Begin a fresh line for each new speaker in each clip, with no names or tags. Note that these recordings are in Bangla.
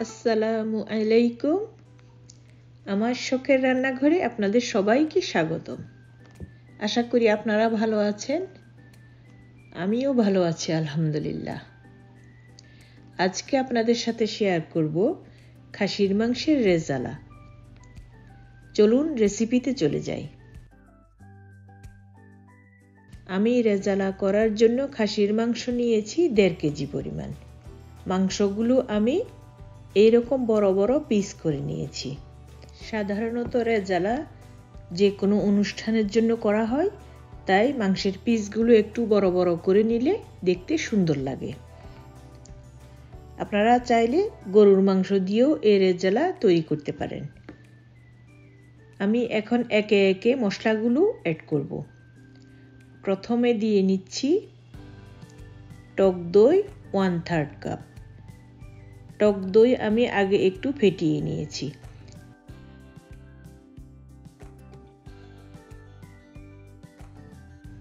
আসসালামু আলাইকুম। আমার শখের রান্নাঘরে আপনাদের সবাইকে স্বাগতম। আশা করি আপনারা ভালো আছেন। আমিও ভালো আছি আলহামদুলিল্লাহ। আজকে আপনাদের সাথে শেয়ার করব খাসির মাংসের রেজালা। চলুন রেসিপিতে চলে যাই। আমি রেজালা করার জন্য খাসির মাংস নিয়েছি 1.5 কেজি পরিমাণ। মাংসগুলো আমি এইরকম বড় বড় পিস করে নিয়েছি। সাধারণত রেজালা যে কোনো অনুষ্ঠানের জন্য করা হয়, তাই মাংসের পিসগুলো একটু বড় বড় করে নিলে দেখতে সুন্দর লাগে। আপনারা চাইলে গরুর মাংস দিয়েও এই রেজালা তৈরি করতে পারেন। আমি এখন একে একে মশলাগুলো অ্যাড করব। প্রথমে দিয়ে নিচ্ছি টক দই 1/3 কাপ। টক দই আমি আগে একটু ফেটিয়ে নিয়েছি।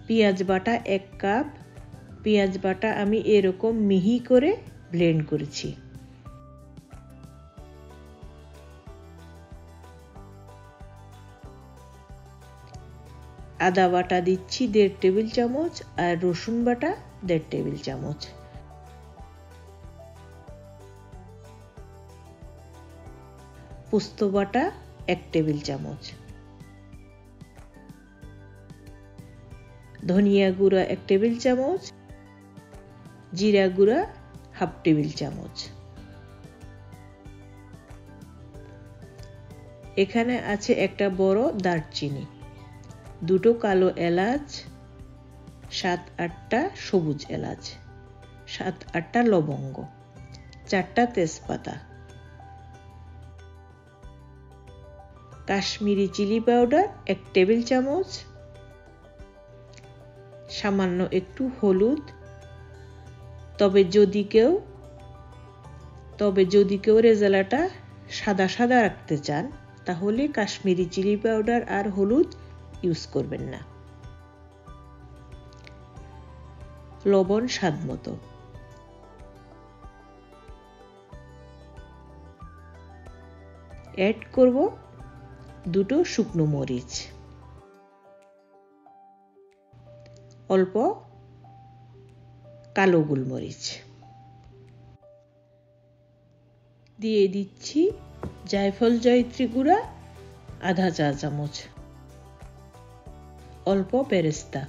পেঁয়াজ বাটা 1 কাপ। পেঁয়াজ বাটা আমি এরকম মিহি করে ব্লেন্ড করেছি। আদা বাটা দিচ্ছি 1.5 টেবিল চামচ আর রসুন বাটা 1.5 টেবিল চামচ। পোস্ত বাটা 1 টেবিল চামচ। ধনিয়া গুঁড়া 1 টেবিল চামচ। জিরা গুঁড়া 1/2 টেবিল চামচ। এখানে আছে একটা বড় দারচিনি, 2টো কালো এলাচ, 7-8টা সবুজ এলাচ, 7-8টা লবঙ্গ, 4টা তেজপাতা, কাশ্মীরি চিলি পাউডার 1 টেবিল চামচ, সামান্য একটু হলুদ। তবে যদি কেউ রেজালাটা সাদা সাদা রাখতে চান, তাহলে কাশ্মীরি চিলি পাউডার আর হলুদ ইউজ করবেন না। লবণ স্বাদ মতো। অ্যাড করব 2টো শুকনো মরিচ, অল্প কালো গোলমরিচ। দিয়ে দিচ্ছি জয়ফল জয়ত্রী গুঁড়া আধা চা চামচ, অল্প বেরেস্তা।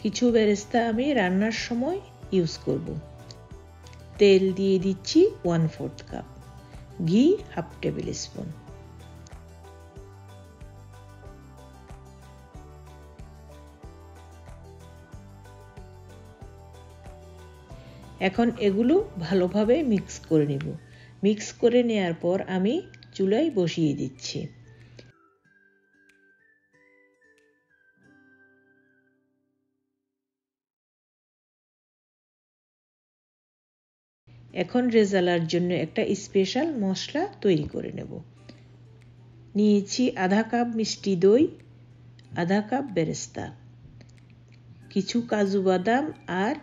কিছু বেরেস্তা আমি রান্নার সময় ইউজ করব। তেল দিয়ে দিচ্ছি 1/4 কাপ। ঘি 1/2 টেবিল স্পুন। এখন এগুলো ভালোভাবে মিক্স করে নিব। মিক্স করে নেয়ার পর আমি চুলায় বসিয়ে দিচ্ছি। এখন রেজালার জন্য একটা স্পেশাল মশলা তৈরি করে নেব। নিয়েছি আধা কাপ মিষ্টি দই, আধা কাপ বেরেস্তা, কিছু কাজু বাদাম আর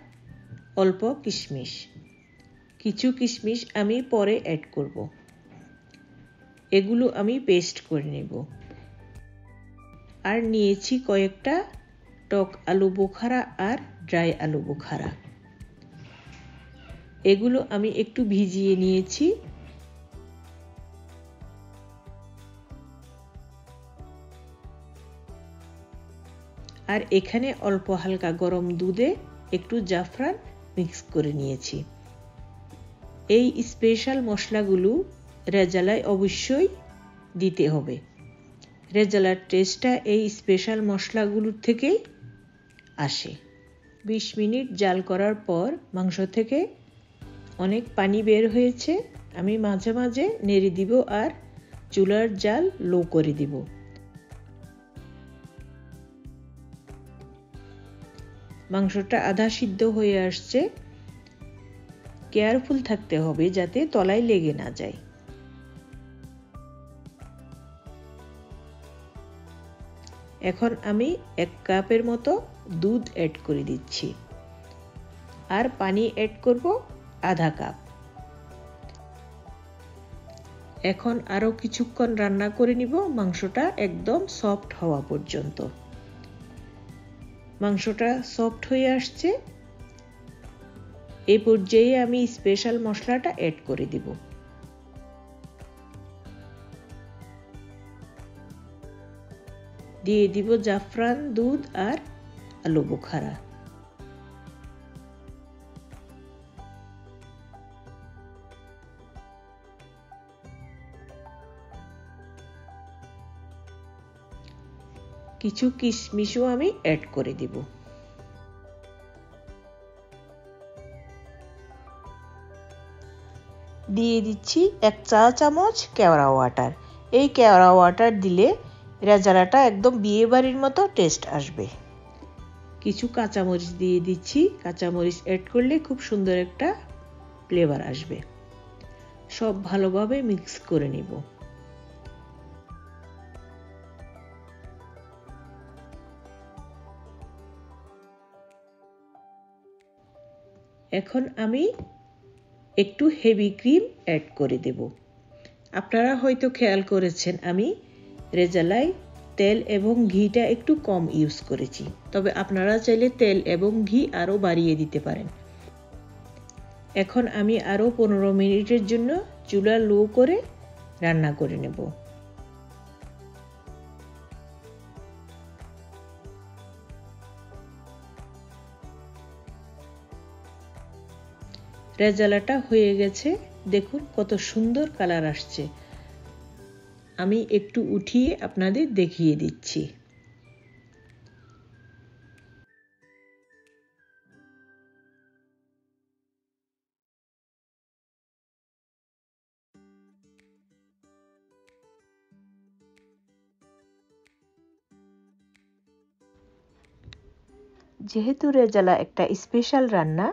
অল্প কিশমিশ। কিছু কিশমিশ আমি পরে অ্যাড করব। এগুলো আমি পেস্ট করে নেব। আর নিয়েছি কয়েকটা টক আলু বোখারা আর ড্রাই আলু বোখারা। এগুলো আমি একটু ভিজিয়ে নিয়েছি। আর এখানে অল্প হালকা গরম দুধে একটু জাফরান মিক্স করে নিয়েছি। এই স্পেশাল মশলাগুলো রেজালায় অবশ্যই দিতে হবে। রেজালার টেস্টটা এই স্পেশাল মশলাগুলোর থেকেই আসে। 20 মিনিট জাল করার পর মাংস থেকে অনেক পানি বের হয়েছে। আমি মাঝে মাঝে নেড়ে দিব আর চুলার জাল লো করে দিব। মাংসটা আধা সিদ্ধ হয়ে আসছে। কেয়ারফুল থাকতে হবে যাতে তলায় লেগে না যায়। এখন আমি 1 কাপের মতো দুধ অ্যাড করে দিচ্ছি আর পানি অ্যাড করব আধা কাপ। এখন আরো কিছুক্ষণ রান্না করে নিব মাংসটা একদম সফট হওয়া পর্যন্ত। মাংসটা সফট হয়ে আসছে, এই পর্যায়ে আমি স্পেশাল মশলাটা অ্যাড করে দিব। দিয়ে দিব জাফরান, দুধ আর আলু বুখারা। কিছু কিশমিশও আমি অ্যাড করে দিব। দিয়ে দিচ্ছি 1 চা চামচ কেওড়া ওয়াটার। এই কেওড়া ওয়াটার দিলে রেজালাটা একদম বিয়ে বাড়ির মতো টেস্ট আসবে। কিছু কাঁচামরিচ দিয়ে দিচ্ছি, কাঁচামরিচ অ্যাড করলে খুব সুন্দর একটা ফ্লেভার আসবে। সব ভালোভাবে মিক্স করে নিব। এখন আমি একটু হেভি ক্রিম অ্যাড করে দেব। আপনারা হয়তো খেয়াল করেছেন আমি রেজালায় তেল এবং ঘিটা একটু কম ইউজ করেছি, তবে আপনারা চাইলে তেল এবং ঘি আরও বাড়িয়ে দিতে পারেন। এখন আমি আরও 15 মিনিটের জন্য চুলা লো করে রান্না করে নেব। রেজালাটা হয়ে গেছে, দেখুন কত সুন্দর কালার আসছে। আমি একটু উঠিয়ে আপনাদের দেখিয়ে দিচ্ছি। যেহেতু রেজালা একটা স্পেশাল রান্না,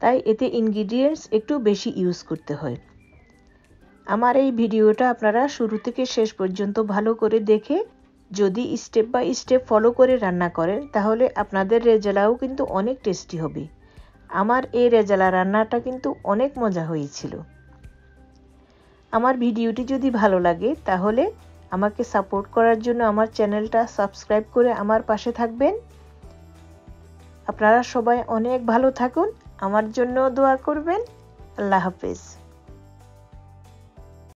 তাই এতে ইনগ্রিডিয়েন্টস একটু বেশি ইউজ করতে হয়। আমার এই ভিডিওটা আপনারা শুরু থেকে শেষ পর্যন্ত ভালো করে দেখে যদি স্টেপ বাই স্টেপ ফলো করে রান্না করেন, তাহলে আপনাদের রেজালাও কিন্তু অনেক টেস্টি হবে। আমার এই রেজালা রান্নাটা কিন্তু অনেক মজা হয়েছিল। আমার ভিডিওটি যদি ভালো লাগে তাহলে আমাকে সাপোর্ট করার জন্য আমার চ্যানেলটা সাবস্ক্রাইব করে আমার পাশে থাকবেন। আপনারা সবাই অনেক ভালো থাকুন, আমার জন্য দোয়া করবেন। আল্লাহ হাফেজ।